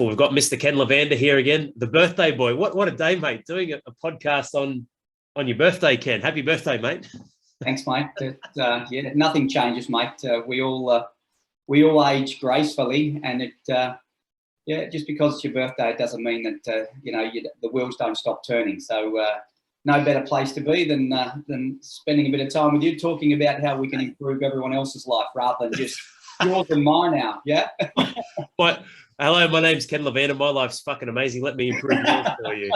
Well, we've got Mr. Ken LaVanda here again, the birthday boy. What a day, mate, doing a podcast on your birthday, Ken. Happy birthday, mate. Thanks, mate. Yeah, nothing changes, mate. We all age gracefully, and just because it's your birthday, it doesn't mean that the wheels don't stop turning. So no better place to be than spending a bit of time with you, talking about how we can improve everyone else's life rather than just yours and mine now. Yeah. But hello, my name's Ken LaVanda. My life's fucking amazing. Let me improve yours for you.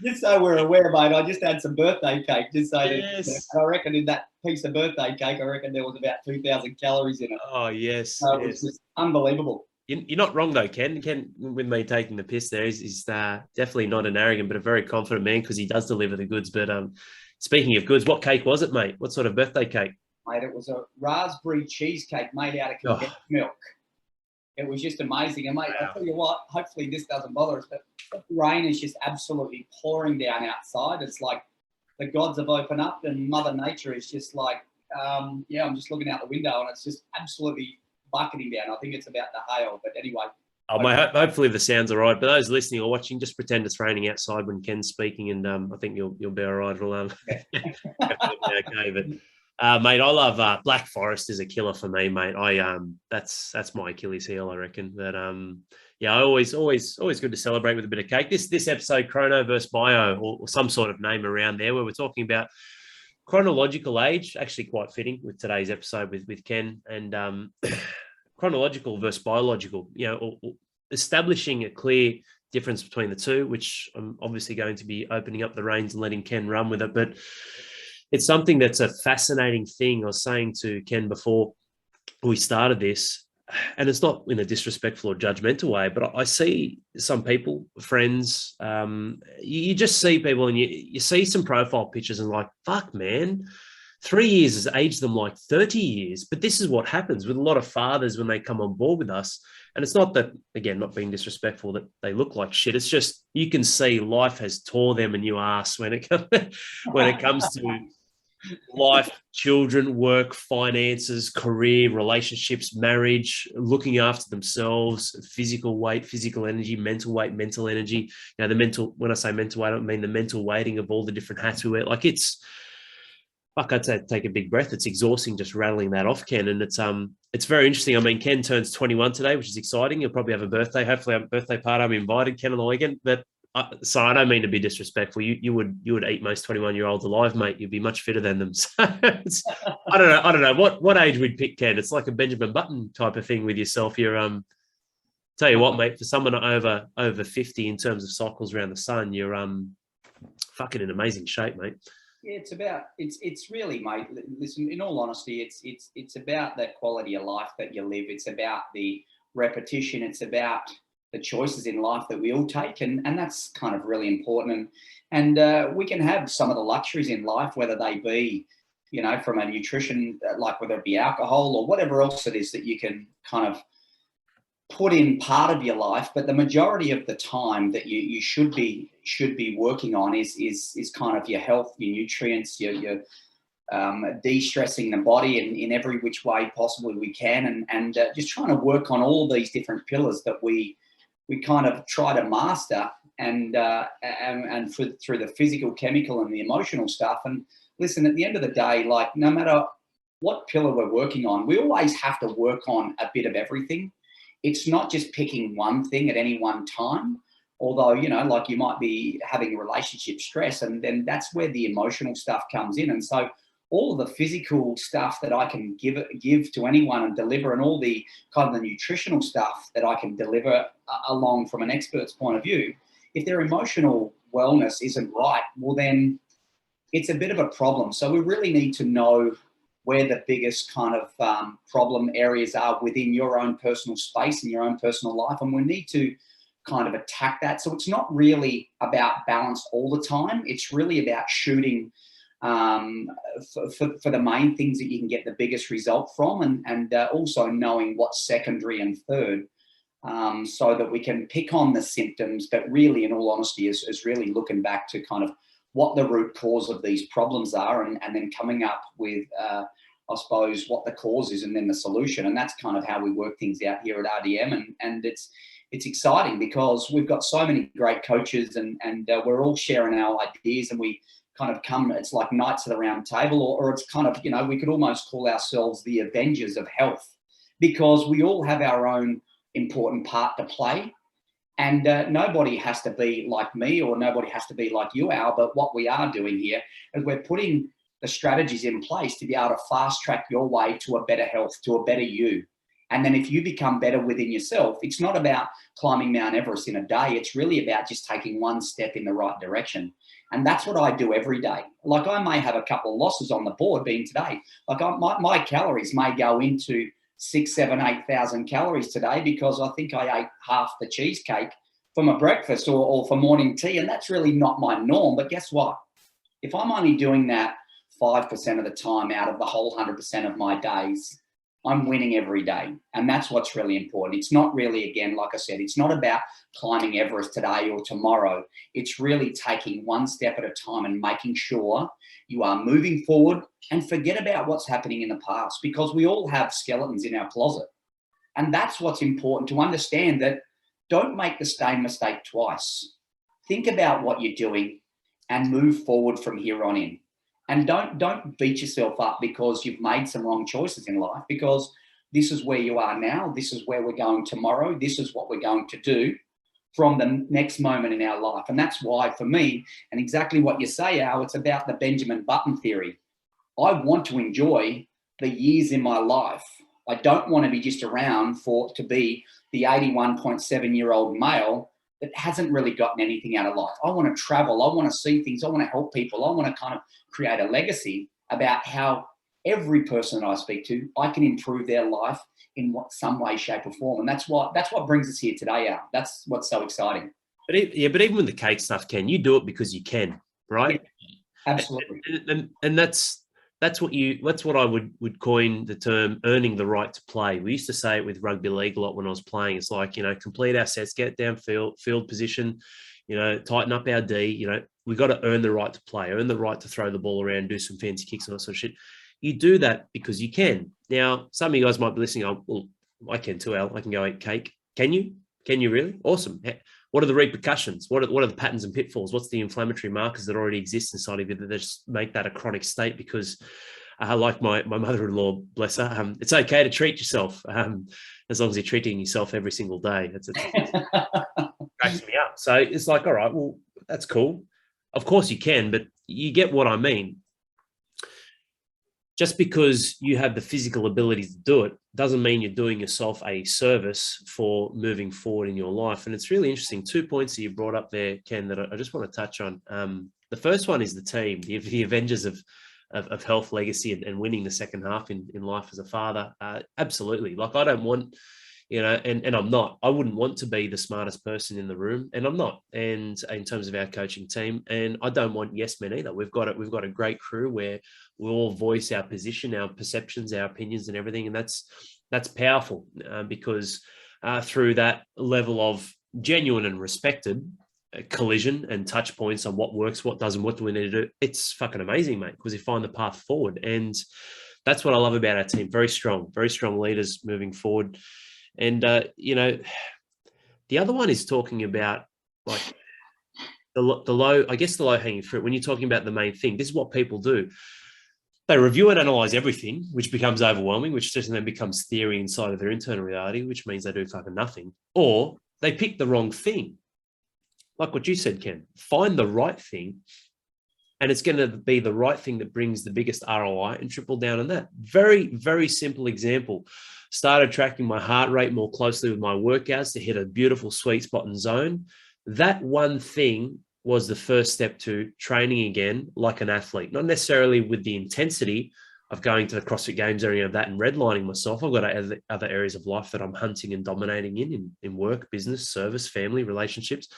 Just so we're aware, mate, I just had some birthday cake. Just so yes. I reckon in that piece of birthday cake, I reckon there was about 2,000 calories in it. Oh, yes. So it was just unbelievable. You're not wrong, though, Ken. Ken, with me taking the piss there, he's definitely not an arrogant, but a very confident man because he does deliver the goods. But speaking of goods, what cake was it, mate? What sort of birthday cake? Mate, it was a raspberry cheesecake made out of condensed milk. It was just amazing. And, mate, wow. I'll tell you what, hopefully this doesn't bother us, but the rain is just absolutely pouring down outside. It's like the gods have opened up and Mother Nature is just like, I'm just looking out the window and it's just absolutely bucketing down. I think it's about the hail, but anyway. Oh, mate, hopefully the sound's all right. But those listening or watching, just pretend it's raining outside when Ken's speaking and I think you'll be all right. It'll okay, but... mate, I love Black Forest is a killer for me, mate. That's my Achilles heel, I reckon. But always good to celebrate with a bit of cake. This episode, Chrono versus Bio, or some sort of name around there, where we're talking about chronological age, actually quite fitting with today's episode with Ken, and chronological versus biological. Establishing a clear difference between the two, which I'm obviously going to be opening up the reins and letting Ken run with it, but. It's something that's a fascinating thing. I was saying to Ken before we started this, and it's not in a disrespectful or judgmental way, but I see some people, friends, you just see people and you see some profile pictures and like, fuck, man, 3 years has aged them like 30 years. But this is what happens with a lot of fathers when they come on board with us. And it's not that, again, not being disrespectful, that they look like shit. It's just you can see life has tore them a new ass when it comes to life, children, work, finances, career, relationships, marriage, looking after themselves, physical weight, physical energy, mental weight, mental energy. When I say mental weight, I don't mean the mental weighting of all the different hats we wear. Like I'd say take a big breath. It's exhausting just rattling that off, Ken. And it's very interesting. I mean, Ken turns 21 today, which is exciting. He'll probably have a birthday. Hopefully, a birthday party. I'm invited, Ken, on the weekend. But so I don't mean to be disrespectful. You would eat most 21-year-olds alive, mate. You'd be much fitter than them. So I don't know what age we'd pick, Ken. It's like a Benjamin Button type of thing with yourself. You're tell you what, mate. For someone over 50 in terms of cycles around the sun, you're fucking in amazing shape, mate. Yeah, it's really, mate. Listen, in all honesty, it's about the quality of life that you live. It's about the repetition. It's about the choices in life that we all take, and that's kind of really important. And we can have some of the luxuries in life, whether they be, from a nutrition, like whether it be alcohol or whatever else it is that you can kind of put in part of your life. But the majority of the time that you should be working on is kind of your health, your nutrients, your de-stressing the body in every which way possibly we can, and just trying to work on all of these different pillars that we kind of try to master and through the physical, chemical, and the emotional stuff. And listen, at the end of the day, like no matter what pillar we're working on, we always have to work on a bit of everything. It's not just picking one thing at any one time. Although, like you might be having relationship stress, and then that's where the emotional stuff comes in. And so all of the physical stuff that I can give to anyone and deliver, and all the kind of the nutritional stuff that I can deliver along from an expert's point of view, if their emotional wellness isn't right, well, then it's a bit of a problem. So we really need to know where the biggest kind of problem areas are within your own personal space and your own personal life. And we need to kind of attack that. So it's not really about balance all the time. It's really about shooting for the main things that you can get the biggest result from, and also knowing what's secondary and third, so that we can pick on the symptoms, but really, in all honesty, is really looking back to kind of what the root cause of these problems are, and then coming up with I suppose, what the cause is and then the solution. And that's kind of how we work things out here at RDM. And it's exciting because we've got so many great coaches and we're all sharing our ideas, and we kind of come, it's like knights of the round table, or it's kind of, we could almost call ourselves the Avengers of health, because we all have our own important part to play. And nobody has to be like me, or nobody has to be like you, Al, but what we are doing here is we're putting the strategies in place to be able to fast track your way to a better health, to a better you. And then if you become better within yourself, it's not about climbing Mount Everest in a day. It's really about just taking one step in the right direction. And that's what I do every day. Like, I may have a couple of losses on the board, being today. Like, my calories may go into 6,000, 7,000, 8,000 calories today, because I think I ate half the cheesecake for my breakfast or for morning tea. And that's really not my norm. But guess what? If I'm only doing that 5% of the time out of the whole 100% of my days, I'm winning every day. And that's what's really important. It's not really, again, like I said, it's not about climbing Everest today or tomorrow. It's really taking one step at a time and making sure you are moving forward, and forget about what's happening in the past, because we all have skeletons in our closet. And that's what's important to understand, that don't make the same mistake twice. Think about what you're doing and move forward from here on in. And don't beat yourself up because you've made some wrong choices in life, because this is where you are now. This is where we're going tomorrow. This is what we're going to do from the next moment in our life. And that's why, for me, and exactly what you say, Al, it's about the Benjamin Button theory. I want to enjoy the years in my life. I don't want to be just around to be the 81.7-year-old male that hasn't really gotten anything out of life. I want to travel. I want to see things. I want to help people. I want to kind of create a legacy about how every person that I speak to, I can improve their life in some way, shape, or form. And that's what brings us here today, Al. That's what's so exciting. But even with the cake stuff, Ken, you do it because you can, right? Yeah, absolutely. And that's what I would coin the term earning the right to play. We used to say it with rugby league a lot when I was playing. It's like, complete our sets, get downfield, field position, tighten up our D. We've got to earn the right to play, earn the right to throw the ball around, do some fancy kicks and all sort of shit. You do that because you can. Now, some of you guys might be listening. Oh, well, I can too, Al. I can go eat cake. Can you? Can you really? Awesome. What are the repercussions? What are the patterns and pitfalls? What's the inflammatory markers that already exist inside of you that just make that a chronic state? Because like my mother-in-law, bless her, it's okay to treat yourself as long as you're treating yourself every single day. It cracks me up. So it's like, all right, well, that's cool. Of course you can, but you get what I mean. Just because you have the physical ability to do it doesn't mean you're doing yourself a service for moving forward in your life. And it's really interesting. 2 points that you brought up there, Ken, that I just want to touch on. The first one is the team, the Avengers of health, legacy, and winning the second half in life as a father. Absolutely. Like, I don't want, and I'm not. I wouldn't want to be the smartest person in the room, and I'm not. And in terms of our coaching team, and I don't want yes men either. We've got a great crew where we all voice our position, our perceptions, our opinions, and everything, and that's powerful because through that level of genuine and respected collision and touch points on what works, what doesn't, what do we need to do, it's fucking amazing, mate, because you find the path forward. And that's what I love about our team. Very strong leaders moving forward. And, the other one is talking about like the low hanging fruit. When you're talking about the main thing, this is what people do. They review and analyze everything, which becomes overwhelming, which just then becomes theory inside of their internal reality, which means they do fucking nothing. Or they pick the wrong thing. Like what you said, Ken, find the right thing, and it's going to be the right thing that brings the biggest ROI, and triple down on that. Very, very simple example. Started tracking my heart rate more closely with my workouts to hit a beautiful sweet spot and zone. That one thing was the first step to training again like an athlete, not necessarily with the intensity of going to the CrossFit Games or any of that and redlining myself. I've got other areas of life that I'm hunting and dominating in work, business, service, family, relationships.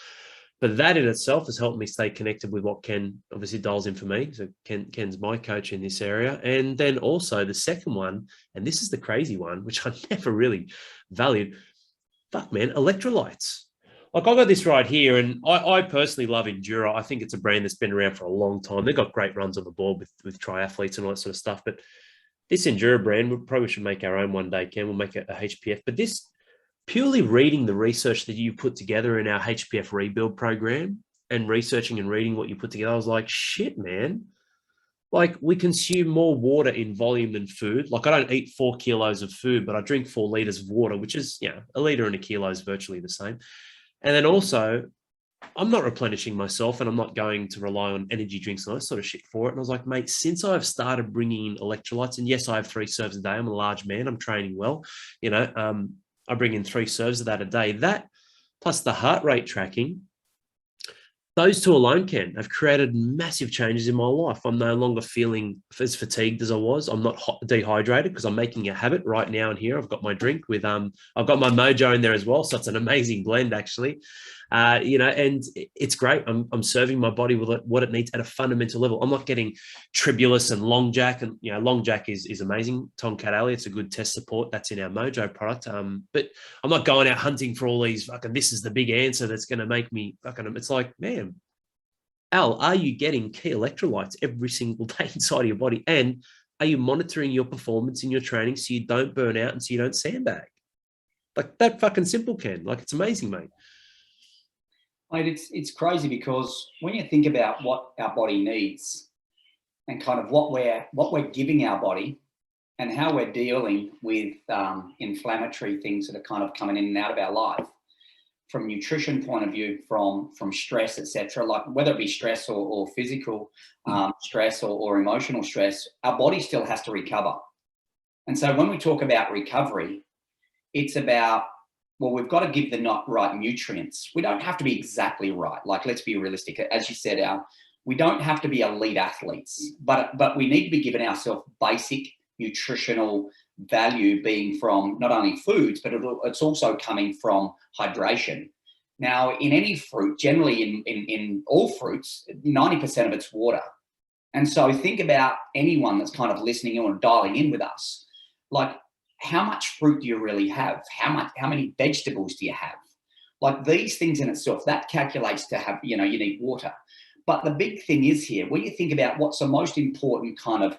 But that in itself has helped me stay connected with what Ken obviously dials in for me. So Ken's my coach in this area. And then also the second one, and this is the crazy one, which I never really valued. Fuck, man, electrolytes. Like, I got this right here, and I personally love Enduro. I think it's a brand that's been around for a long time. They've got great runs on the board with triathletes and all that sort of stuff. But This Endura brand, we probably should make our own one day, Ken. We'll make a HPF. But this, purely reading the research that you put together in our HPF rebuild program and researching and reading what you put together, I was like, shit, man. Like, we consume more water in volume than food. Like, I don't eat 4 kilos of food, but I drink 4 liters of water, which is, a liter and a kilo is virtually the same. And then also, I'm not replenishing myself, and I'm not going to rely on energy drinks and all that sort of shit for it. And I was like, mate, since I've started bringing in electrolytes, and yes, I have 3 serves a day. I'm a large man. I'm training well. I bring in 3 serves of that a day. That plus the heart rate tracking, those two alone have created massive changes in my life. I'm no longer feeling as fatigued as I was. I'm not dehydrated because I'm making a habit right now. And here I've got my drink with I've got my Mojo in there as well. So it's an amazing blend, actually. And it's great. I'm serving my body with what it needs at a fundamental level. I'm not getting Tribulus and Long Jack, and Long Jack is amazing. Tomcat Alley, it's a good test support. That's in our Mojo product. But I'm not going out hunting for all these this is the big answer that's going to make me it's like, man, Al, are you getting key electrolytes every single day inside of your body? And are you monitoring your performance in your training so you don't burn out and so you don't sandbag? Like, that fucking simple, Ken. Like, it's amazing, mate. Mate, it's crazy, because when you think about what our body needs and kind of what we're giving our body and how we're dealing with inflammatory things that are kind of coming in and out of our life, from nutrition point of view, from stress, etc., like whether it be stress or physical stress or emotional stress, our body still has to recover. And so when we talk about recovery, it's about, well, we've got to give the right nutrients. We don't have to be exactly right. Like, let's be realistic. As you said, Al, we don't have to be elite athletes, but we need to be giving ourselves basic nutritional value, being from not only foods, but it's also coming from hydration. Now, in any fruit, generally in all fruits, 90% of it's water. And so think about anyone that's kind of listening or dialing in with us. Like, how much fruit do you really have? How many vegetables do you have? Like, these things in itself, that calculates to have, you need water. But the big thing is here, when you think about what's the most important kind of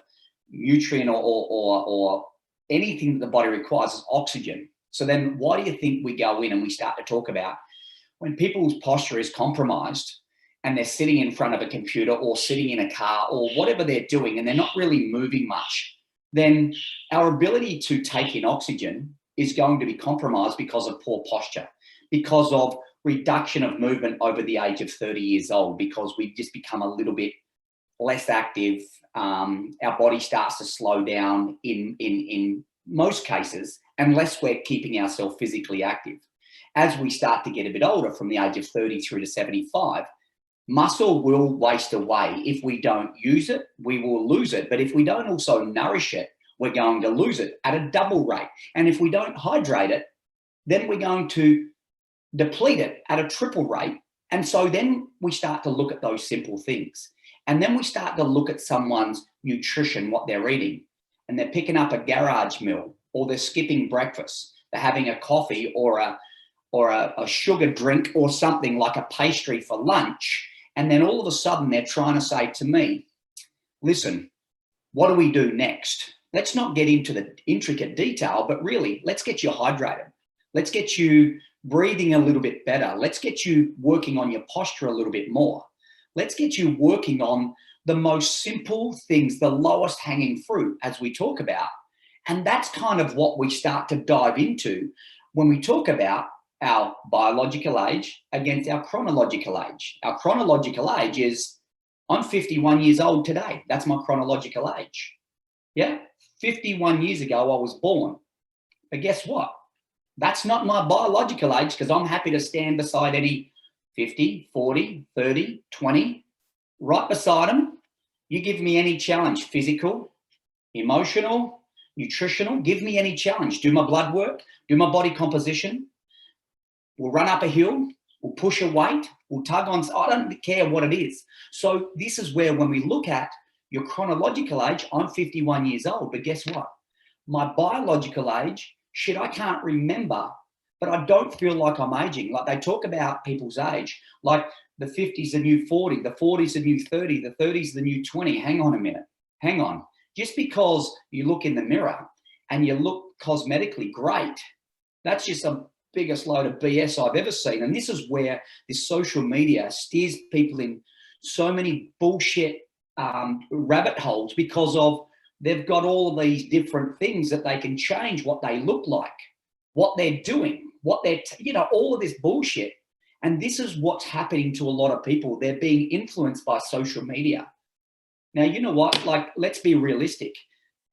nutrient or anything that the body requires, is oxygen. So then why do you think we go in and we start to talk about when people's posture is compromised and they're sitting in front of a computer or sitting in a car or whatever they're doing and they're not really moving much, then our ability to take in oxygen is going to be compromised because of poor posture, because of reduction of movement over the age of 30 years old, because we just become a little bit less active. Our body starts to slow down in most cases, unless we're keeping ourselves physically active. As we start to get a bit older, from the age of 30 through to 75, muscle will waste away. If we don't use it, we will lose it. But if we don't also nourish it, we're going to lose it at a double rate. And if we don't hydrate it, then we're going to deplete it at a triple rate. And so then we start to look at those simple things. And then we start to look at someone's nutrition, what they're eating. And they're picking up a garage meal, or they're skipping breakfast. They're having a coffee or a sugar drink or something like a pastry for lunch. And then all of a sudden they're trying to say to me, listen, what do we do next? Let's not get into the intricate detail, but really, let's get you hydrated. Let's get you breathing a little bit better. Let's get you working on your posture a little bit more. Let's get you working on the most simple things, the lowest hanging fruit, as we talk about. And that's kind of what we start to dive into when we talk about our biological age against our chronological age. Our chronological age is, I'm 51 years old today. That's my chronological age. Yeah, 51 years ago I was born. But guess what? That's not my biological age, because I'm happy to stand beside any 50, 40, 30, 20, right beside them. You give me any challenge, physical, emotional, nutritional, give me any challenge. Do my blood work, do my body composition. We'll run up a hill, we'll push a weight, we'll tug on, I don't care what it is. So this is where, when we look at your chronological age, I'm 51 years old, but guess what? My biological age, shit, I can't remember, but I don't feel like I'm aging. Like, they talk about people's age, like the 50's the new 40, the 40's the new 30, the 30's the new 20. Hang on a minute. Hang on. Just because you look in the mirror and you look cosmetically great, that's just the biggest load of BS I've ever seen. And this is where this social media steers people in so many bullshit rabbit holes, because of they've got all of these different things that they can change what they look like, what they're doing, what they're, all of this bullshit. And this is what's happening to a lot of people. They're being influenced by social media. Now, you know what? Like, let's be realistic.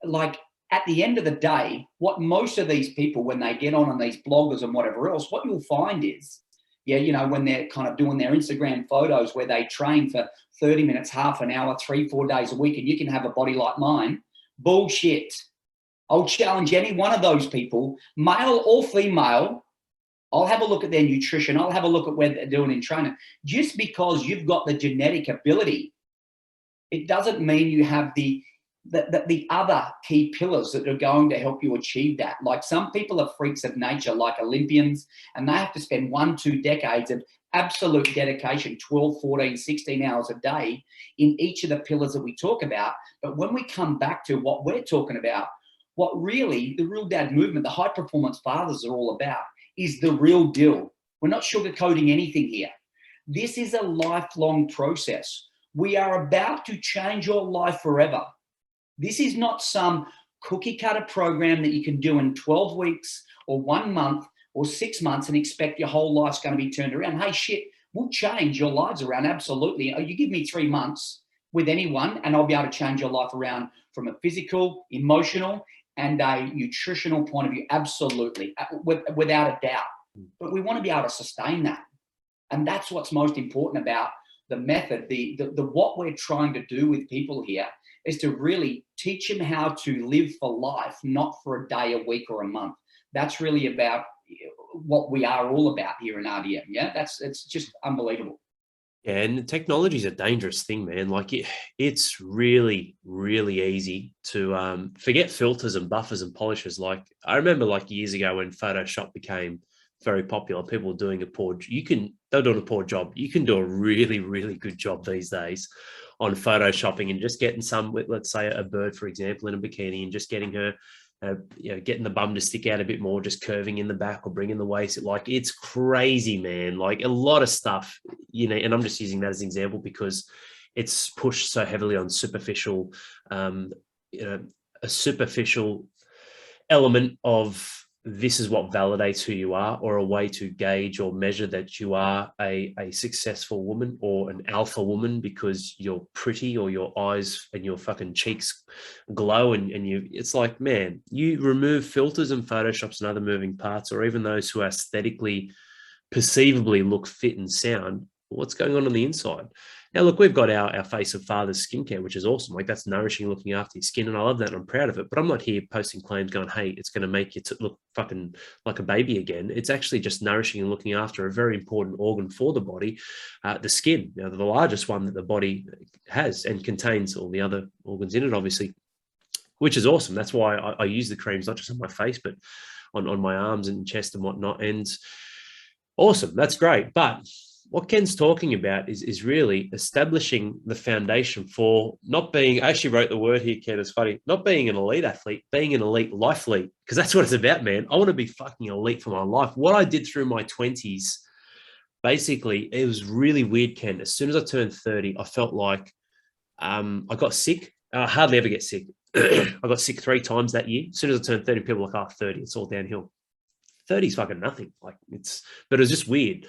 Like, at the end of the day, what most of these people, when they get on these bloggers and whatever else, what you'll find is, when they're kind of doing their Instagram photos where they train for 30 minutes, half an hour, 3-4 days a week, and you can have a body like mine. Bullshit. I'll challenge any one of those people, male or female. I'll have a look at their nutrition. I'll have a look at what they're doing in training. Just because you've got the genetic ability, it doesn't mean you have the other key pillars that are going to help you achieve that. Like, some people are freaks of nature, like Olympians, and they have to spend 1-2 decades of absolute dedication, 12, 14, 16 hours a day in each of the pillars that we talk about. But when we come back to what we're talking about, what really the Real Dad movement, the high performance fathers are all about, is the real deal. We're not sugarcoating anything here. This is a lifelong process. We are about to change your life forever. This is not some cookie cutter program that you can do in 12 weeks or 1 month or 6 months and expect your whole life's going to be turned around. Hey, shit, we'll change your lives around. Absolutely. You give me 3 months with anyone and I'll be able to change your life around from a physical, emotional, and a nutritional point of view. Absolutely. Without a doubt. But we want to be able to sustain that. And that's what's most important about the method. The what we're trying to do with people here is to really teach them how to live for life, not for a day, a week, or a month. That's really about what we are all about here in RDM. Yeah, it's just unbelievable. Yeah, and technology is a dangerous thing, man. Like, it's really, really easy to forget filters and buffers and polishes. Like, I remember like years ago when Photoshop became very popular, people were doing they're doing a poor job. You can do a really, really good job these days on photoshopping and just getting let's say a bird, for example, in a bikini, and just getting her, getting the bum to stick out a bit more, just curving in the back or bringing the waist. Like, it's crazy, man. Like, a lot of stuff, and I'm just using that as an example because it's pushed so heavily on superficial, a superficial element of this is what validates who you are, or a way to gauge or measure that you are a successful woman or an alpha woman because you're pretty or your eyes and your fucking cheeks glow and it's like, man, you remove filters and photoshops and other moving parts, or even those who aesthetically perceivably look fit and sound, what's going on the inside? Now, look, we've got our Face of Fathers skincare, which is awesome. Like, that's nourishing, looking after your skin, and I love that, and I'm proud of it. But I'm not here posting claims going, hey, it's going to make you look fucking like a baby again. It's actually just nourishing and looking after a very important organ for the body, the skin, the largest one that the body has and contains all the other organs in it, obviously, which is awesome. That's why I use the creams, not just on my face, but on my arms and chest and whatnot. And awesome. That's great. But what Ken's talking about is really establishing the foundation for not being, I actually wrote the word here, Ken, it's funny, not being an elite athlete, being an elite life lead, because that's what it's about, man. I want to be fucking elite for my life. What I did through my 20s, basically, it was really weird, Ken. As soon as I turned 30, I felt like I got sick. I hardly ever get sick. I got sick 3 times that year. As soon as I turned 30, people were like, 30, it's all downhill. 30 is fucking nothing. But it was just weird.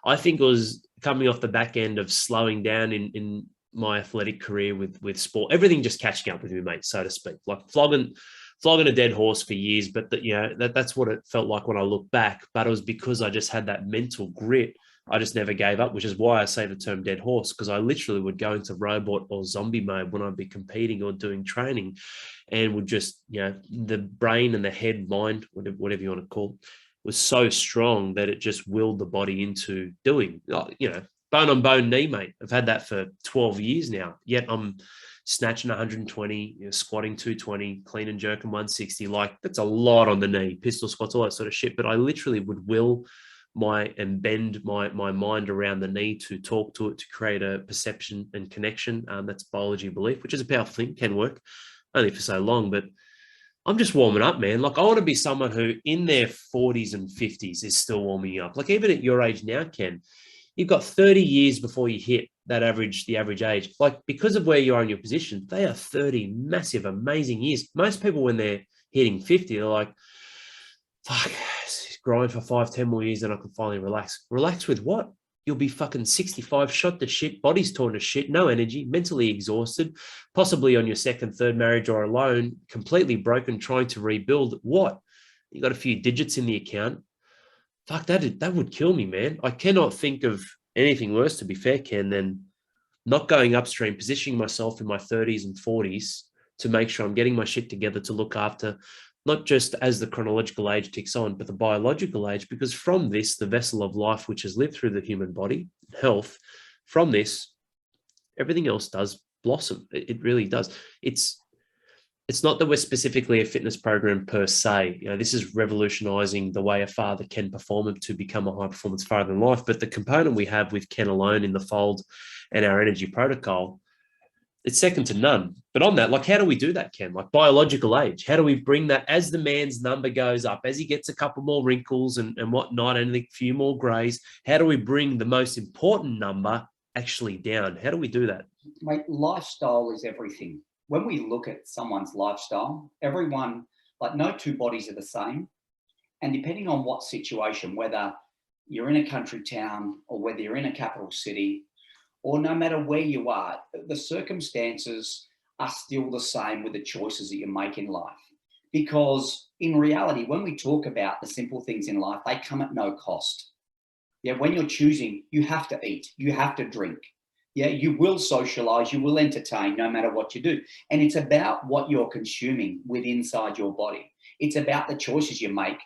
I think it was coming off the back end of slowing down in my athletic career with sport, everything just catching up with me, mate, so to speak, like flogging a dead horse for years. But that's what it felt like when I look back. But it was because I just had that mental grit. I just never gave up, which is why I say the term dead horse, because I literally would go into robot or zombie mode when I'd be competing or doing training, and would just, the brain and the head, mind, whatever you want to call it, was so strong that it just willed the body into doing, bone on bone knee, mate. I've had that for 12 years now, yet I'm snatching 120, squatting 220, clean and jerking 160. Like, that's a lot on the knee, pistol squats, all that sort of shit. But I literally would will and bend my mind around the knee to talk to it, to create a perception and connection. That's biology belief, which is a powerful thing, can work. only for so long, but I'm just warming up, man. Like, I want to be someone who in their 40s and 50s is still warming up. Like, even at your age now, Ken, you've got 30 years before you hit the average age. Like, because of where you are in your position, they are 30 massive, amazing years. Most people, when they're hitting 50, they're like, fuck, grind for 5, 10 more years and I can finally relax. Relax with what? You'll be fucking 65, shot to shit, body's torn to shit, no energy, mentally exhausted, possibly on your second, third marriage or alone, completely broken, trying to rebuild. What? You got a few digits in the account. Fuck, that would kill me, man. I cannot think of anything worse, to be fair, Ken, than not going upstream, positioning myself in my 30s and 40s to make sure I'm getting my shit together to look after not just as the chronological age ticks on, but the biological age, because from this, the vessel of life, which has lived through the human body, health, from this, everything else does blossom. It really does. It's not that we're specifically a fitness program per se. You know, this is revolutionizing the way a father can perform to become a high performance father in life. But the component we have with Ken Alone in the fold and our energy protocol, it's second to none. But on that, like, how do we do that, Ken? Like, biological age, how do we bring that as the man's number goes up, as he gets a couple more wrinkles and whatnot, and a few more grays, how do we bring the most important number actually down? How do we do that? Mate, lifestyle is everything. When we look at someone's lifestyle, everyone, like, no two bodies are the same. And depending on what situation, whether you're in a country town or whether you're in a capital city, or no matter where you are, the circumstances are still the same with the choices that you make in life. Because in reality, when we talk about the simple things in life, they come at no cost. Yeah, when you're choosing, you have to eat, you have to drink. Yeah, you will socialize, you will entertain, no matter what you do. And it's about what you're consuming inside your body. It's about the choices you make,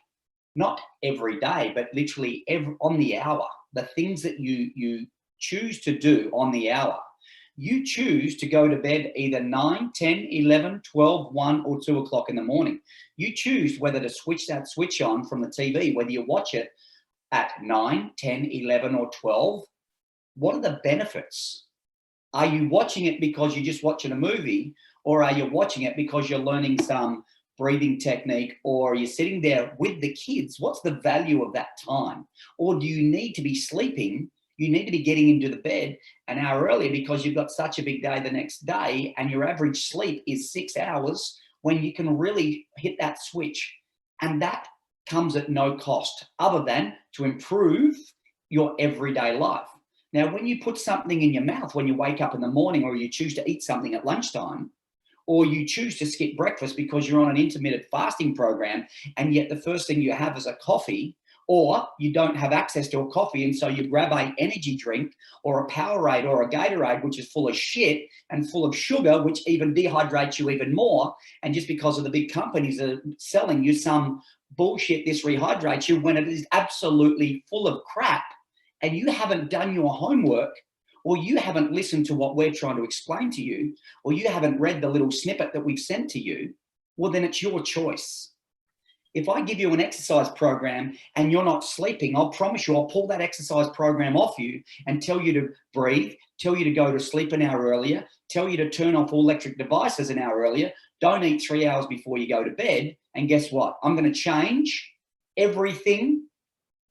not every day, but literally on the hour. The things that you choose to do on the hour. You choose to go to bed either 9, 10, 11, 12, 1 or 2 o'clock in the morning. You choose whether to switch that switch on from the TV, whether you watch it at 9, 10, 11 or 12. What are the benefits? Are you watching it because you're just watching a movie, or are you watching it because you're learning some breathing technique, or you're sitting there with the kids? What's the value of that time? Or do you need to be sleeping? You need to be getting into the bed an hour earlier because you've got such a big day the next day, and your average sleep is 6 hours, when you can really hit that switch. And that comes at no cost other than to improve your everyday life. Now, when you put something in your mouth when you wake up in the morning, or you choose to eat something at lunchtime, or you choose to skip breakfast because you're on an intermittent fasting program, and yet the first thing you have is a coffee, or you don't have access to a coffee, and so you grab an energy drink or a Powerade or a Gatorade, which is full of shit and full of sugar, which even dehydrates you even more. And just because of the big companies are selling you some bullshit, this rehydrates you, when it is absolutely full of crap, and you haven't done your homework, or you haven't listened to what we're trying to explain to you, or you haven't read the little snippet that we've sent to you, well, then it's your choice. If I give you an exercise program and you're not sleeping, I'll promise you I'll pull that exercise program off you and tell you to breathe, tell you to go to sleep an hour earlier, tell you to turn off all electric devices an hour earlier, don't eat 3 hours before you go to bed. And guess what? I'm going to change everything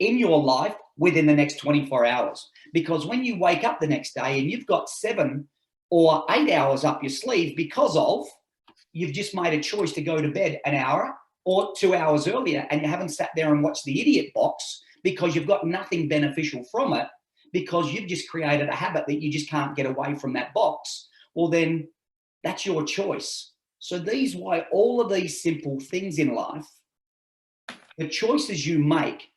in your life within the next 24 hours. Because when you wake up the next day and you've got 7 or 8 hours up your sleeve because of you've just made a choice to go to bed an hour or 2 hours earlier, and you haven't sat there and watched the idiot box because you've got nothing beneficial from it, because you've just created a habit that you just can't get away from that box, well, then that's your choice. So why all of these simple things in life, the choices you make,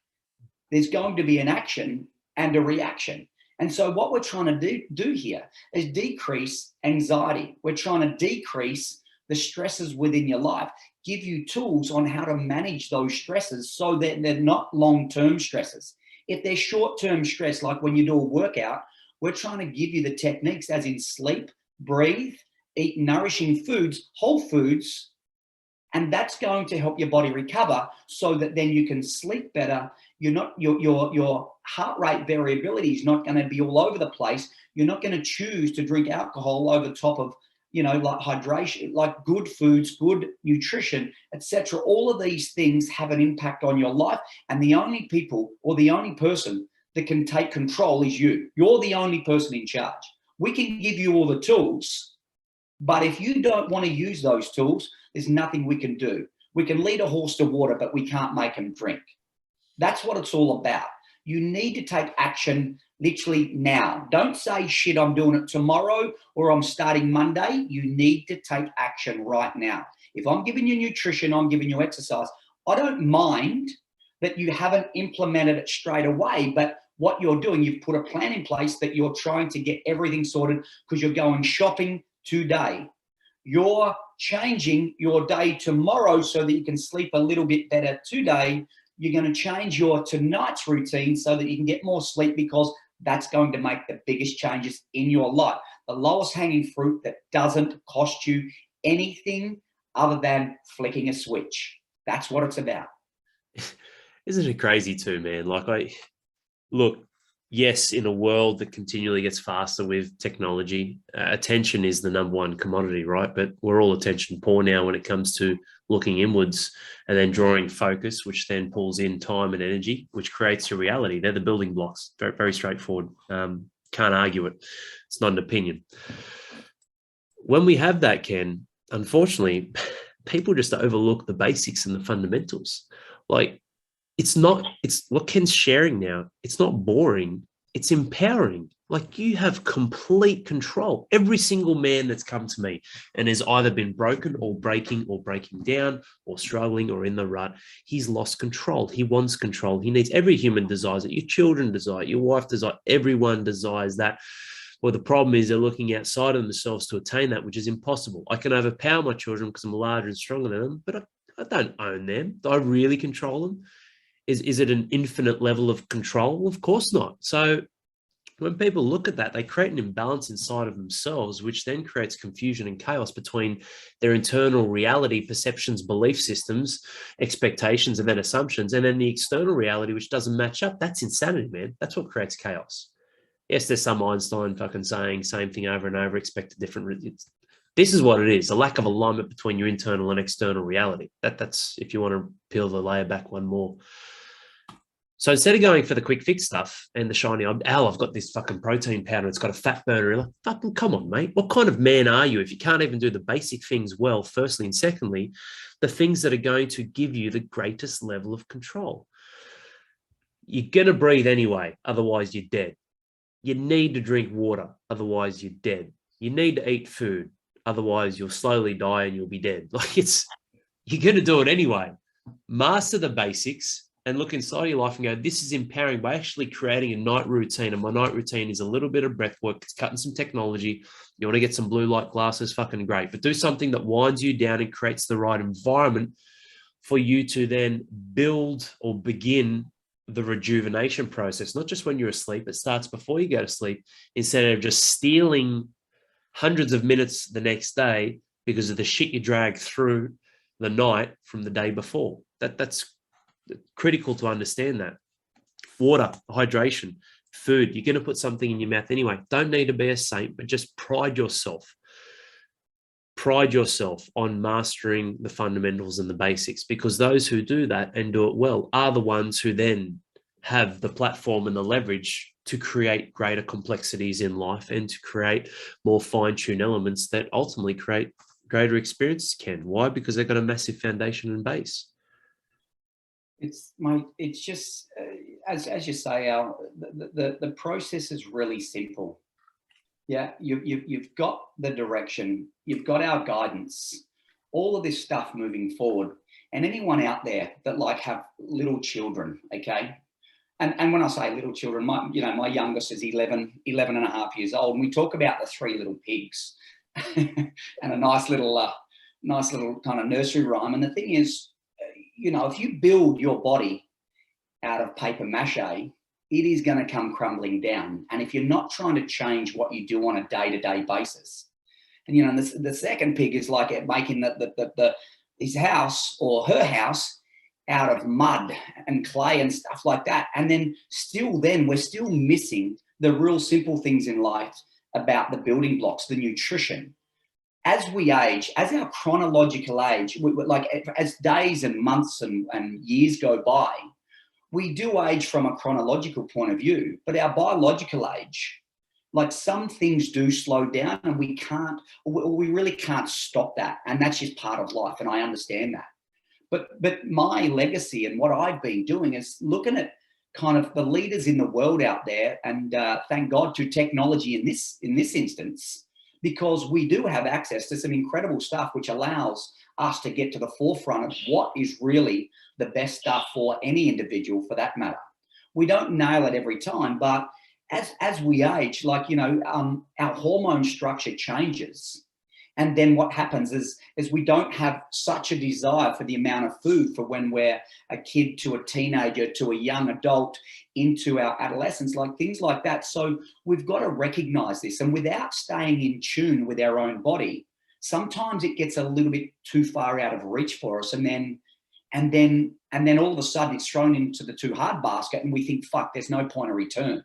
there's going to be an action and a reaction. And so what we're trying to do here is decrease anxiety. We're trying to decrease the stresses within your life, give you tools on how to manage those stresses so that they're not long-term stresses. If they're short-term stress, like when you do a workout, we're trying to give you the techniques, as in sleep, breathe, eat nourishing foods, whole foods, and that's going to help your body recover so that then you can sleep better. Your heart rate variability is not going to be all over the place. You're not going to choose to drink alcohol over top of like hydration, like good foods, good nutrition, etc. All of these things have an impact on your life. And the only people or the only person that can take control is you. You're the only person in charge. We can give you all the tools, but if you don't want to use those tools, there's nothing we can do. We can lead a horse to water, but we can't make him drink. That's what it's all about. You need to take action literally now. Don't say, shit, I'm doing it tomorrow or I'm starting Monday. You need to take action right now. If I'm giving you nutrition, I'm giving you exercise, I don't mind that you haven't implemented it straight away, but what you're doing, you've put a plan in place that you're trying to get everything sorted because you're going shopping today. You're changing your day tomorrow so that you can sleep a little bit better today. You're going to change your tonight's routine so that you can get more sleep, because that's going to make the biggest changes in your life. The lowest hanging fruit that doesn't cost you anything other than flicking a switch. That's what it's about. Isn't it crazy too, man? Like, look, yes, in a world that continually gets faster with technology, attention is the number one commodity, right? But we're all attention poor now when it comes to looking inwards and then drawing focus, which then pulls in time and energy, which creates your reality. They're the building blocks. Very, very straightforward. Can't argue it. It's not an opinion. When we have that, Ken, unfortunately, people just overlook the basics and the fundamentals. Like, it's what Ken's sharing now. It's not boring. It's empowering. Like, you have complete control. Every single man that's come to me and has either been broken or breaking down or struggling or in the rut, he's lost control. He wants control. He needs, every human desires it. Your children desire it. Your wife desires it. Everyone desires that. Well, the problem is they're looking outside of themselves to attain that, which is impossible. I can overpower my children because I'm larger and stronger than them, but I don't own them. Do I really control them? Is it an infinite level of control? Of course not. So when people look at that, they create an imbalance inside of themselves, which then creates confusion and chaos between their internal reality, perceptions, belief systems, expectations, and then assumptions, and then the external reality, which doesn't match up. That's insanity, man. That's what creates chaos. Yes, there's some Einstein fucking saying same thing over and over, expect a different. This is what it is: a lack of alignment between your internal and external reality. That's if you want to peel the layer back one more. So instead of going for the quick fix stuff and the shiny, I've got this fucking protein powder, it's got a fat burner. You're like, fucking come on, mate. What kind of man are you if you can't even do the basic things well, firstly? And secondly, the things that are going to give you the greatest level of control. You're going to breathe anyway, otherwise you're dead. You need to drink water, otherwise you're dead. You need to eat food, otherwise you'll slowly die and you'll be dead. Like, you're going to do it anyway. Master the basics and look inside your life and go, this is empowering by actually creating a night routine. And my night routine is a little bit of breath work. It's cutting some technology. You want to get some blue light glasses, fucking great. But do something that winds you down and creates the right environment for you to then build or begin the rejuvenation process. Not just when you're asleep, it starts before you go to sleep, instead of just stealing hundreds of minutes the next day because of the shit you drag through the night from the day before. That's critical to understand that. Water, hydration, food, you're going to put something in your mouth anyway. Don't need to be a saint, but just pride yourself on mastering the fundamentals and the basics, because those who do that and do it well are the ones who then have the platform and the leverage to create greater complexities in life and to create more fine-tuned elements that ultimately create greater experiences. Why? Because they've got a massive foundation and base. It's just as you say, Al, the process is really simple. Yeah, you've got the direction, you've got our guidance, all of this stuff moving forward. And anyone out there that like have little children, okay? And when I say little children, my youngest is 11 and a half years old, and we talk about the three little pigs and a nice little kind of nursery rhyme. And the thing is, if you build your body out of paper mache, it is going to come crumbling down. And if you're not trying to change what you do on a day-to-day basis, and the second pig is like making his house or her house out of mud and clay and stuff like that. And then we're still missing the real simple things in life about the building blocks, the nutrition. as we age, as our chronological age, like as days and months and years go by, we do age from a chronological point of view, but our biological age, like some things do slow down, and we really can't stop that. And that's just part of life. And I understand that. But my legacy and what I've been doing is looking at kind of the leaders in the world out there, and thank God to technology in this instance, because we do have access to some incredible stuff which allows us to get to the forefront of what is really the best stuff for any individual, for that matter. We don't nail it every time, but as we age, like, you know, our hormone structure changes. And then what happens is we don't have such a desire for the amount of food for when we're a kid to a teenager to a young adult into our adolescence, like things like that. So we've got to recognize this. And without staying in tune with our own body, sometimes it gets a little bit too far out of reach for us. And then all of a sudden it's thrown into the too hard basket, and we think, fuck, there's no point of return.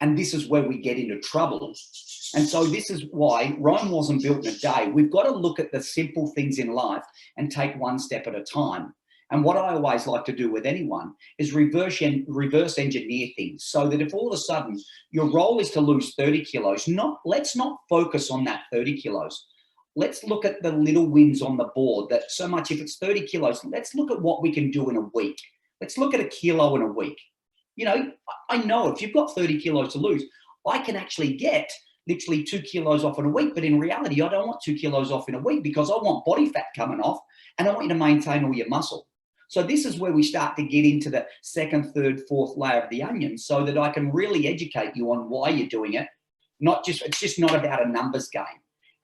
And this is where we get into trouble. And so this is why Rome wasn't built in a day. We've got to look at the simple things in life and take one step at a time. And what I always like to do with anyone is reverse engineer things, so that if all of a sudden your goal is to lose 30 kilos, let's not focus on that 30 kilos. Let's look at the little wins on the board. That so much, if it's 30 kilos, let's look at what we can do in a week. Let's look at a kilo in a week. You know, I know if you've got 30 kilos to lose, I can actually get literally 2 kilos off in a week. But in reality, I don't want 2 kilos off in a week, because I want body fat coming off, and I want you to maintain all your muscle. So this is where we start to get into the second, third, fourth layer of the onion, so that I can really educate you on why you're doing it. It's just not about a numbers game.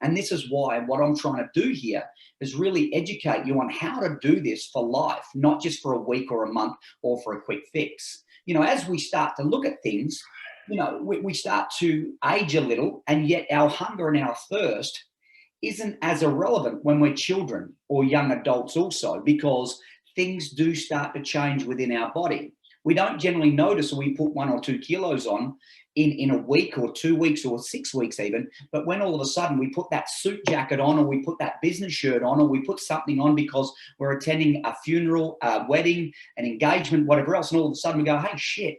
And this is why what I'm trying to do here is really educate you on how to do this for life, not just for a week or a month or for a quick fix. You know, as we start to look at things, you know, we start to age a little, and yet our hunger and our thirst isn't as irrelevant when we're children or young adults also, because things do start to change within our body. We don't generally notice when we put 1 or 2 kilos on in a week or 2 weeks or 6 weeks even, but when all of a sudden we put that suit jacket on, or we put that business shirt on, or we put something on because we're attending a funeral, a wedding, an engagement, whatever else, and all of a sudden we go, hey, shit,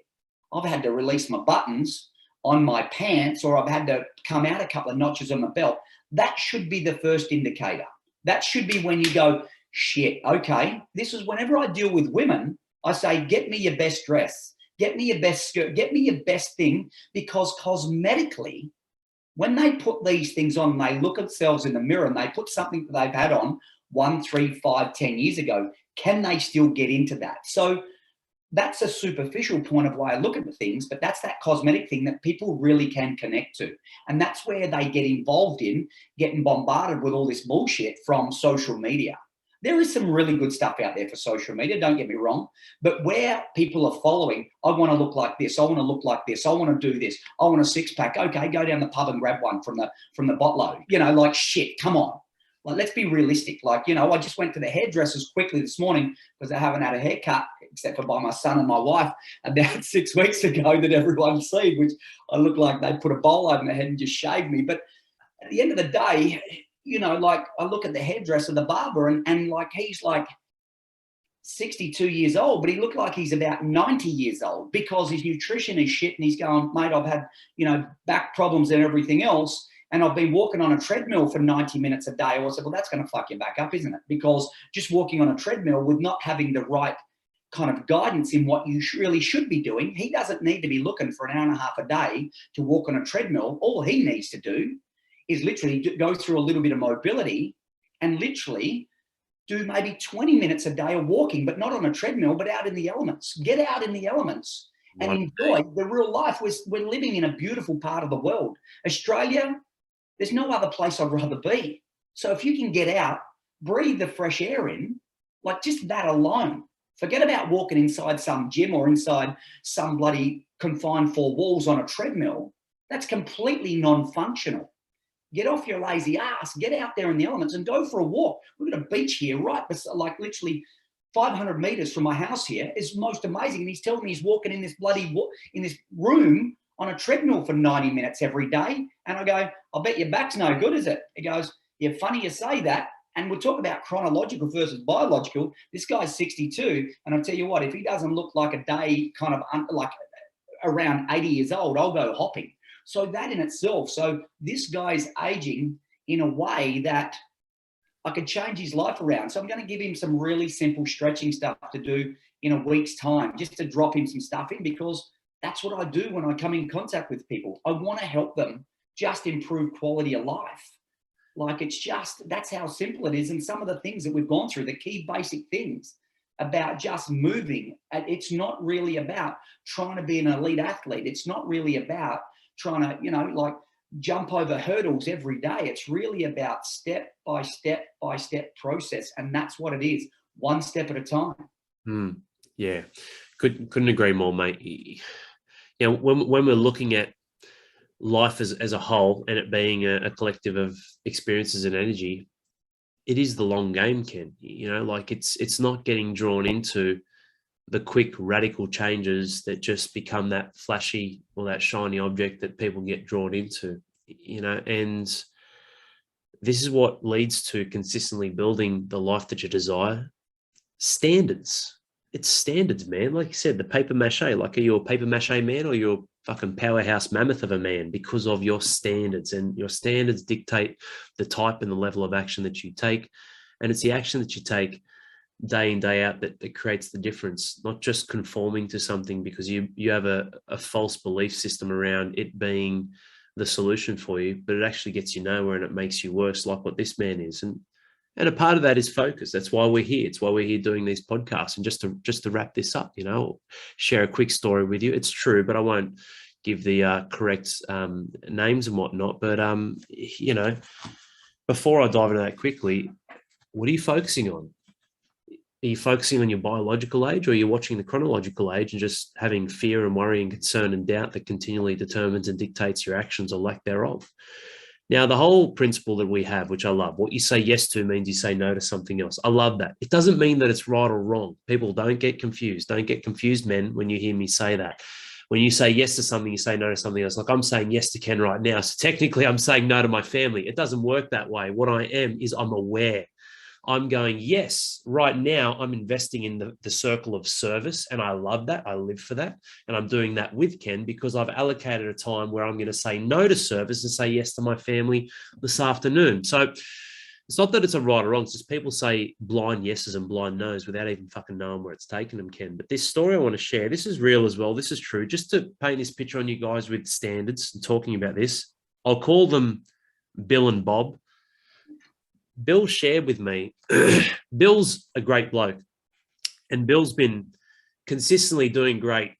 I've had to release my buttons on my pants, or I've had to come out a couple of notches on my belt. That should be the first indicator. That should be when you go, shit, okay, this is whenever I deal with women, I say, get me your best dress, get me your best skirt, get me your best thing, because cosmetically, when they put these things on, they look at themselves in the mirror and they put something that they've had on 1, 3, 5, 10 years ago, can they still get into that? So that's a superficial point of why I look at the things, but that's that cosmetic thing that people really can connect to. And that's where they get involved in getting bombarded with all this bullshit from social media. There is some really good stuff out there for social media, don't get me wrong, but where people are following, I want to look like this, I want to look like this, I want to do this, I want a six pack. Okay, go down the pub and grab one from the bottle. You know, like, shit, come on. Like, let's be realistic. Like, you know, I just went to the hairdressers quickly this morning because I haven't had a haircut except for by my son and my wife about 6 weeks ago that everyone's seen, which I look like they put a bowl over my head and just shaved me. But at the end of the day, you know, like, I look at the hairdresser, the barber, and like, he's like 62 years old, but he looked like he's about 90 years old because his nutrition is shit. And he's going, mate, I've had, you know, back problems and everything else, and I've been walking on a treadmill for 90 minutes a day. I said, well, that's going to fuck you back up, isn't it? Because just walking on a treadmill with not having the right kind of guidance in what you really should be doing, he doesn't need to be looking for an hour and a half a day to walk on a treadmill. All he needs to do is literally go through a little bit of mobility and literally do maybe 20 minutes a day of walking, but not on a treadmill, but out in the elements. Get out in the elements and enjoy the real life. We're living in a beautiful part of the world. Australia, there's no other place I'd rather be. So if you can get out, breathe the fresh air in, like, just that alone. Forget about walking inside some gym or inside some bloody confined four walls on a treadmill. That's completely non-functional. Get off your lazy ass, get out there in the elements and go for a walk. We've got a beach here, right? Like literally 500 meters from my house here. Is most amazing. And he's telling me he's walking in this in this room on a treadmill for 90 minutes every day. And I go, I bet your back's no good, is it? He goes, Yeah, funny you say that. And we'll talk about chronological versus biological. This guy's 62, and I'll tell you what, if he doesn't look like a day kind of like around 80 years old, I'll go hopping. So that in itself, so this guy's aging in a way that I could change his life around. So I'm going to give him some really simple stretching stuff to do in a week's time, just to drop him some stuff in, because that's what I do when I come in contact with people. I want to help them just improve quality of life. Like, it's just, that's how simple it is. And some of the things that we've gone through, the key basic things about just moving, it's not really about trying to be an elite athlete. It's not really about trying to, you know, like jump over hurdles every day. It's really about step by step by step process. And that's what it is, one step at a time. Yeah, couldn't agree more, mate. You know, when we're looking at life as a whole and it being a collective of experiences and energy, it is the long game, Ken. You know, like it's not getting drawn into the quick radical changes that just become that flashy or that shiny object that people get drawn into, you know. And this is what leads to consistently building the life that you desire. Standards. It's standards, man. Like you said, the paper mache. Like, are you a paper mache man, or you're a fucking powerhouse mammoth of a man? Because of your standards, and your standards dictate the type and the level of action that you take. And it's the action that you take day in, day out that creates the difference, not just conforming to something because you have a false belief system around it being the solution for you, but it actually gets you nowhere and it makes you worse, like what this man is. And a part of that is focus. That's why we're here. It's why we're here doing these podcasts. And just to wrap this up, you know, share a quick story with you. It's true, but I won't give the correct names and whatnot. But, you know, before I dive into that quickly, what are you focusing on? Are you focusing on your biological age, or are you watching the chronological age and just having fear and worry and concern and doubt that continually determines and dictates your actions or lack thereof? Now, the whole principle that we have, which I love, what you say yes to means you say no to something else. I love that. It doesn't mean that it's right or wrong. People, don't get confused. Don't get confused, men, when you hear me say that. When you say yes to something, you say no to something else. Like, I'm saying yes to Ken right now. So technically I'm saying no to my family. It doesn't work that way. What I am is I'm aware. I'm going, yes, right now I'm investing in the circle of service, and I love that. I live for that. And I'm doing that with Ken because I've allocated a time where I'm going to say no to service and say yes to my family this afternoon. So it's not that it's a right or wrong. It's just people say blind yeses and blind nos without even fucking knowing where it's taken them, Ken. But this story I want to share, this is real as well. This is true. Just to paint this picture on you guys with standards and talking about this, I'll call them Bill and Bob. Bill shared with me, Bill's a great bloke, and Bill's been consistently doing great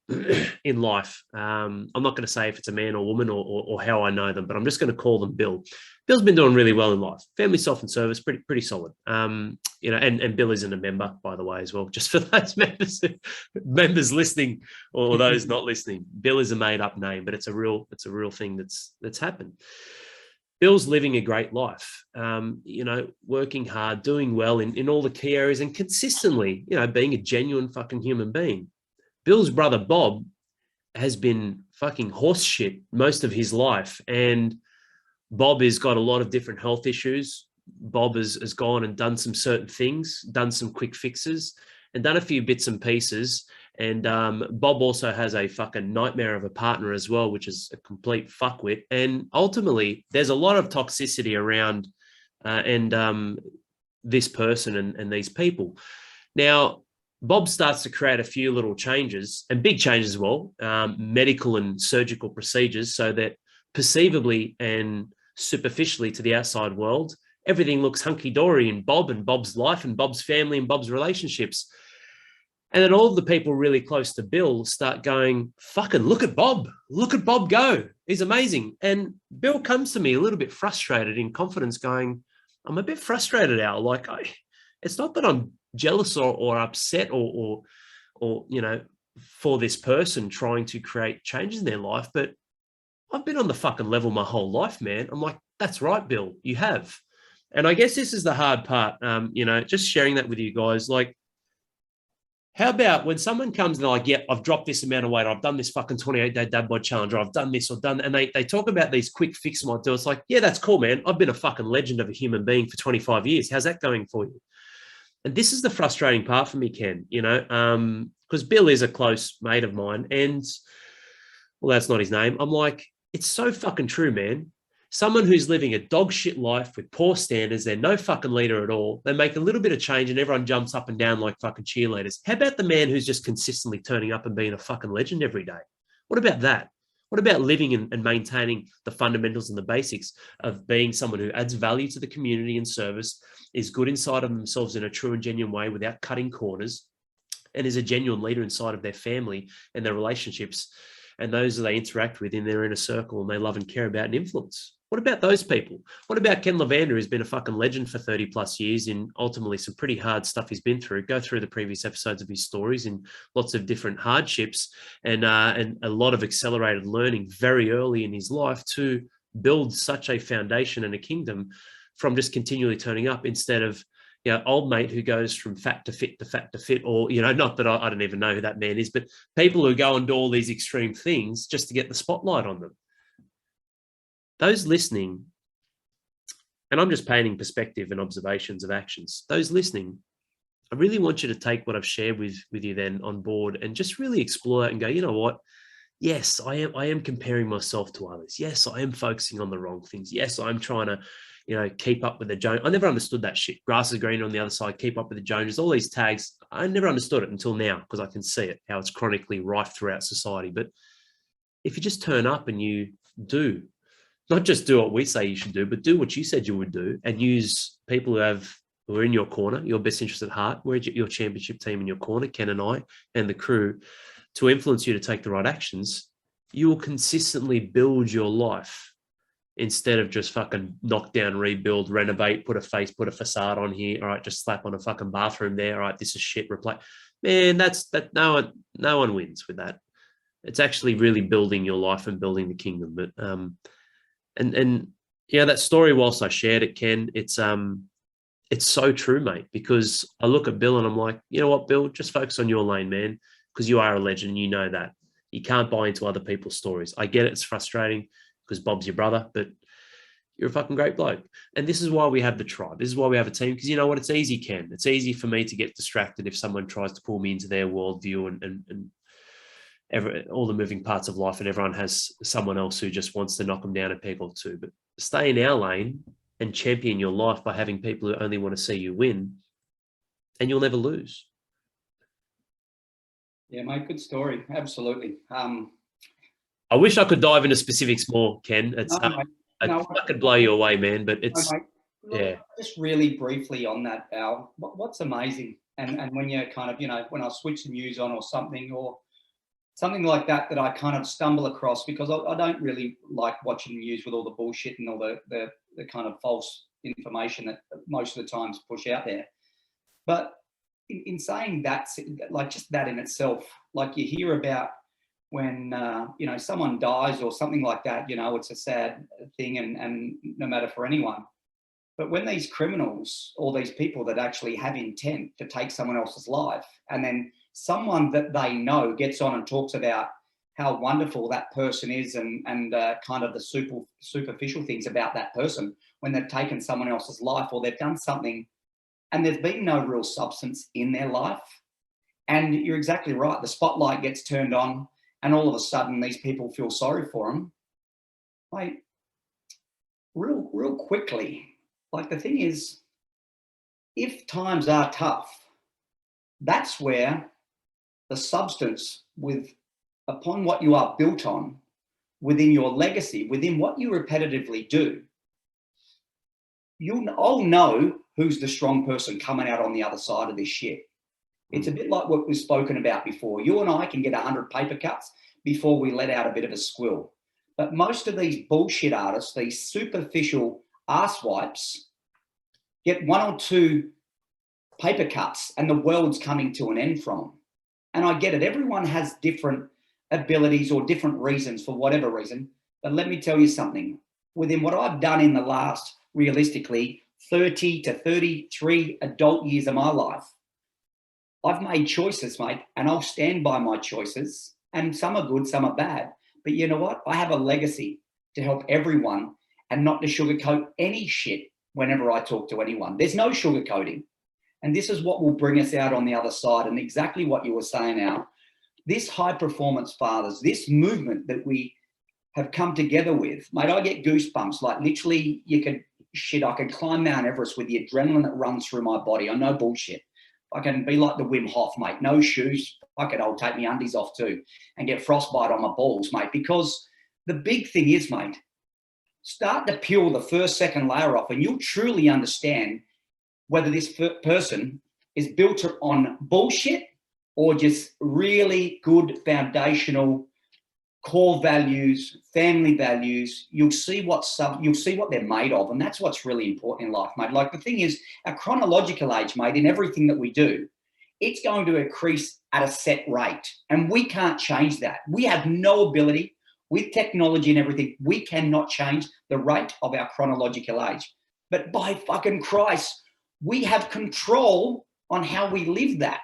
in life. I'm not going to say if it's a man or woman or how I know them, but I'm just going to call them Bill. Bill's been doing really well in life. Family, self, and service, pretty solid. You know, and Bill isn't a member, by the way, as well. Just for those members listening or those not listening, Bill is a made-up name, but it's a real thing that's happened. Bill's living a great life, you know, working hard, doing well in all the key areas, and consistently, you know, being a genuine fucking human being. Bill's brother, Bob, has been fucking horse shit most of his life. And Bob has got a lot of different health issues. Bob has gone and done some certain things, done some quick fixes, and done a few bits and pieces. And Bob also has a fucking nightmare of a partner as well, which is a complete fuckwit. And ultimately, there's a lot of toxicity around this person and these people. Now, Bob starts to create a few little changes, and big changes as well, medical and surgical procedures, so that perceivably and superficially to the outside world, everything looks hunky-dory in Bob and Bob's life and Bob's family and Bob's relationships. And then all of the people really close to Bill start going, fucking look at Bob go. He's amazing. And Bill comes to me a little bit frustrated, in confidence, going, I'm a bit frustrated, Al. Like, it's not that I'm jealous or upset or you know, for this person trying to create changes in their life, but I've been on the fucking level my whole life, man. I'm like, that's right, Bill, you have. And I guess this is the hard part, you know, just sharing that with you guys. Like, How about when someone comes and they're like, yeah, I've dropped this amount of weight, I've done this fucking 28-day dad bod challenge, or I've done this or done, and they talk about these quick fix might do. It's like, yeah, that's cool, man. I've been a fucking legend of a human being for 25 years. How's that going for you? And this is the frustrating part for me, Ken, because Bill is a close mate of mine, and well, that's not his name. I'm like, it's so fucking true, man. Someone who's living a dog shit life with poor standards, they're no fucking leader at all. They make a little bit of change and everyone jumps up and down like fucking cheerleaders. How about the man who's just consistently turning up and being a fucking legend every day? What about that? What about living and maintaining the fundamentals and the basics of being someone who adds value to the community and service, is good inside of themselves in a true and genuine way without cutting corners, and is a genuine leader inside of their family and their relationships and those that they interact with in their inner circle and they love and care about and influence? What about those people? What about Ken LaVanda, who's been a fucking legend for 30 plus years in ultimately some pretty hard stuff he's been through? Go through the previous episodes of his stories in lots of different hardships and a lot of accelerated learning very early in his life to build such a foundation and a kingdom from just continually turning up instead of, old mate who goes from fat to fit to fat to fit, or, not that I don't even know who that man is, but people who go and do all these extreme things just to get the spotlight on them. Those listening, and I'm just painting perspective and observations of actions, those listening, I really want you to take what I've shared with you then on board and just really explore it and go, you know what? Yes, I am comparing myself to others. Yes, I am focusing on the wrong things. Yes, I'm trying to, keep up with the Jones. I never understood that shit. Grass is green on the other side, keep up with the Joneses, all these tags. I never understood it until now because I can see it, how it's chronically rife throughout society. But if you just turn up and you do, not just do what we say you should do, but do what you said you would do and use people who are in your corner, your best interest at heart, where's your championship team in your corner, Ken and I, and the crew, to influence you to take the right actions, you will consistently build your life instead of just fucking knock down, rebuild, renovate, put a facade on here. All right, just slap on a fucking bathroom there. All right, this is shit, replace. Man, that no one wins with that. It's actually really building your life and building the kingdom. But and that story, whilst I shared it, Ken, it's so true, mate, because I look at Bill and I'm like, you know what, Bill, just focus on your lane, man, because you are a legend. You know that. You can't buy into other people's stories. I get it. It's frustrating because Bob's your brother, but you're a fucking great bloke. And this is why we have the tribe. This is why we have a team, because you know what? It's easy, Ken. It's easy for me to get distracted if someone tries to pull me into their worldview and all the moving parts of life, and everyone has someone else who just wants to knock them down a peg or two. But stay in our lane and champion your life by having people who only want to see you win, and you'll never lose. Yeah, mate, good story. Absolutely. I wish I could dive into specifics more, Ken. It's I could blow you away, man, but it's look, just really briefly on that, Al. What's amazing, and when you kind of, when I switch the news on or something like that I kind of stumble across, because I don't really like watching the news with all the bullshit and all the kind of false information that most of the times push out there. But in saying that, like just that in itself, like you hear about when, someone dies or something like that, it's a sad thing and no matter for anyone. But when these criminals, or these people that actually have intent to take someone else's life, and then someone that they know gets on and talks about how wonderful that person is and kind of the superficial things about that person when they've taken someone else's life, or they've done something and there's been no real substance in their life. And you're exactly right. The spotlight gets turned on and all of a sudden these people feel sorry for them. Like real quickly, like the thing is, if times are tough, that's where the substance upon what you are built on, within your legacy, within what you repetitively do, I'll know who's the strong person coming out on the other side of this shit. It's a bit like what we've spoken about before. You and I can get 100 paper cuts before we let out a bit of a squill. But most of these bullshit artists, these superficial ass wipes, get 1 or 2 paper cuts and the world's coming to an end from them. And I get it. Everyone has different abilities or different reasons for whatever reason. But let me tell you something. Within what I've done in the last, realistically, 30 to 33 adult years of my life, I've made choices, mate, and I'll stand by my choices. And some are good, some are bad. But you know what? I have a legacy to help everyone and not to sugarcoat any shit whenever I talk to anyone. There's no sugarcoating. And this is what will bring us out on the other side. And exactly what you were saying now, this high performance fathers, this movement that we have come together with, mate, I get goosebumps. Like literally I could climb Mount Everest with the adrenaline that runs through my body. I know bullshit. I can be like the Wim Hof, mate. No shoes. Fuck it, I'll take my undies off too and get frostbite on my balls, mate. Because the big thing is, mate, start to peel the first, second layer off and you'll truly understand whether this person is built on bullshit or just really good foundational core values, family values. You'll see what they're made of, and that's what's really important in life, mate. Like the thing is, our chronological age, mate, in everything that we do, it's going to increase at a set rate, and we can't change that. We have no ability with technology and everything. We cannot change the rate of our chronological age, but by fucking Christ, we have control on how we live that.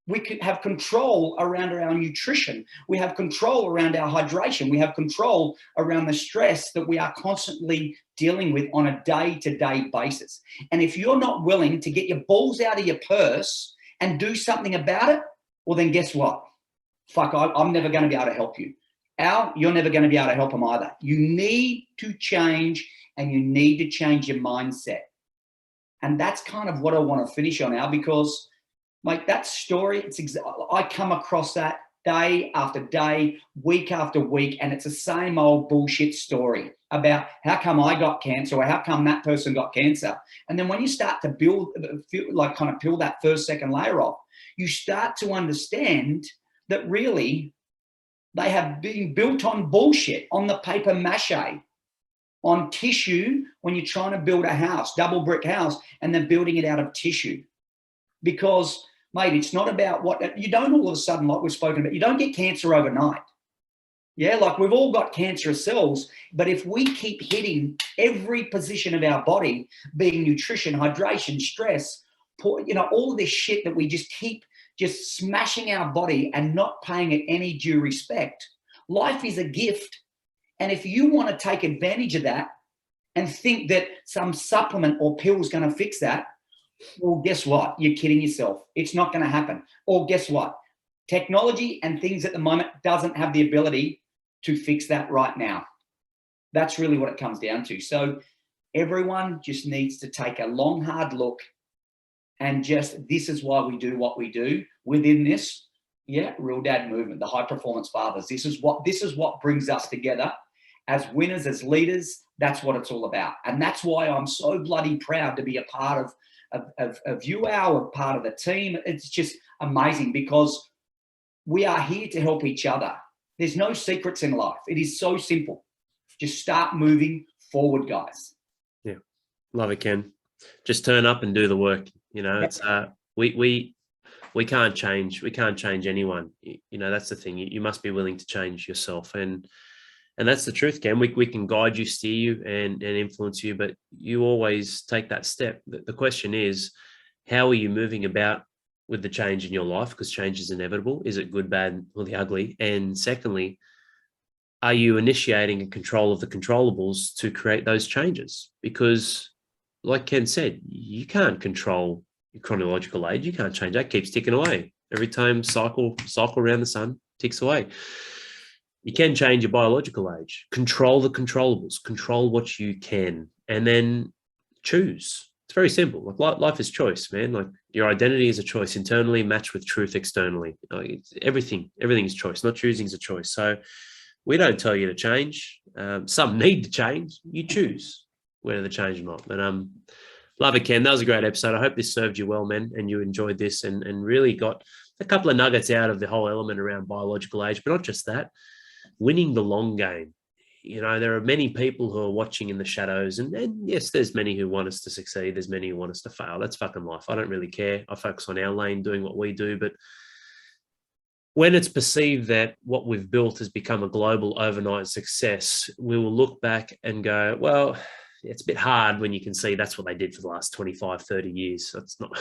We could have control around our nutrition. We have control around our hydration. We have control around the stress that we are constantly dealing with on a day-to-day basis. And if you're not willing to get your balls out of your purse and do something about it, well, then guess what? Fuck, I'm never going to be able to help you. Al, you're never going to be able to help them either. You need to change, and you need to change your mindset. And that's kind of what I want to finish on, Al, because like that story, I come across that day after day, week after week, and it's the same old bullshit story about how come I got cancer or how come that person got cancer. And then when you start to peel that first, second layer off, you start to understand that really they have been built on bullshit, on the paper mache, on tissue when you're trying to build a house, double brick house, and then building it out of tissue. Because, mate, it's not about what you don't all of a sudden, like we've spoken about, you don't get cancer overnight. Yeah, like we've all got cancerous cells, but if we keep hitting every position of our body, being nutrition, hydration, stress, all of this shit that we just keep just smashing our body and not paying it any due respect. Life is a gift. And if you want to take advantage of that and think that some supplement or pill is going to fix that, well, guess what? You're kidding yourself. It's not going to happen. Or guess what? Technology and things at the moment doesn't have the ability to fix that right now. That's really what it comes down to. So everyone just needs to take a long, hard look and this is why we do what we do within this, Real Dad movement, the high performance fathers. This is what brings us together as winners, as leaders. That's what it's all about. And that's why I'm so bloody proud to be a part of you, Al, a part of the team. It's just amazing because we are here to help each other. There's no secrets in life. It is so simple. Just start moving forward, guys. Yeah. Love it, Ken. Just turn up and do the work. It's we can't change. We can't change anyone. That's the thing. You must be willing to change yourself. And that's the truth, Ken. We can guide you, steer you, and influence you, but you always take that step. The question is, how are you moving about with the change in your life? Because change is inevitable. Is it good, bad, or the ugly? And secondly, are you initiating a control of the controllables to create those changes? Because like Ken said, you can't control your chronological age. You can't change that. It keeps ticking away. Every time cycle around the sun ticks away. You can change your biological age, control the controllables, control what you can, and then choose. It's very simple. Like life is choice, man. Like your identity is a choice internally matched with truth externally. Everything is choice. Not choosing is a choice. So we don't tell you to change. Some need to change. You choose whether to change or not. But love it, Ken. That was a great episode. I hope this served you well, man, and you enjoyed this and really got a couple of nuggets out of the whole element around biological age, but not just that. Winning the long game. There are many people who are watching in the shadows, and yes, there's many who want us to succeed. There's many who want us to fail. That's fucking life. I don't really care. I focus on our lane, doing what we do. But when it's perceived that what we've built has become a global overnight success, we will look back and go, well, it's a bit hard when you can see that's what they did for the last 25, 30 years. So it's not,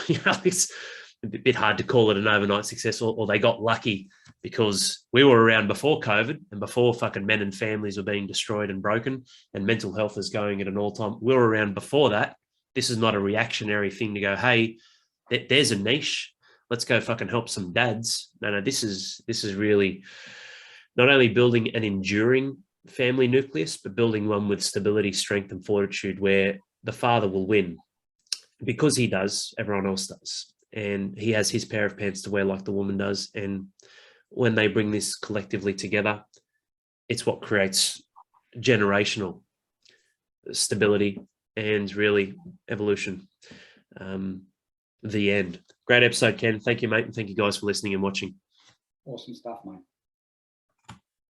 a bit hard to call it an overnight success, or they got lucky because we were around before COVID and before fucking men and families were being destroyed and broken and mental health is going at an all-time. We were around before that. This is not a reactionary thing to go, hey, there's a niche. Let's go fucking help some dads. No, this is really not only building an enduring family nucleus, but building one with stability, strength, and fortitude where the father will win. Because he does, everyone else does. And he has his pair of pants to wear like the woman does. And when they bring this collectively together, it's what creates generational stability and really evolution. The end. Great episode, Ken. Thank you, mate. And thank you guys for listening and watching. Awesome stuff, mate.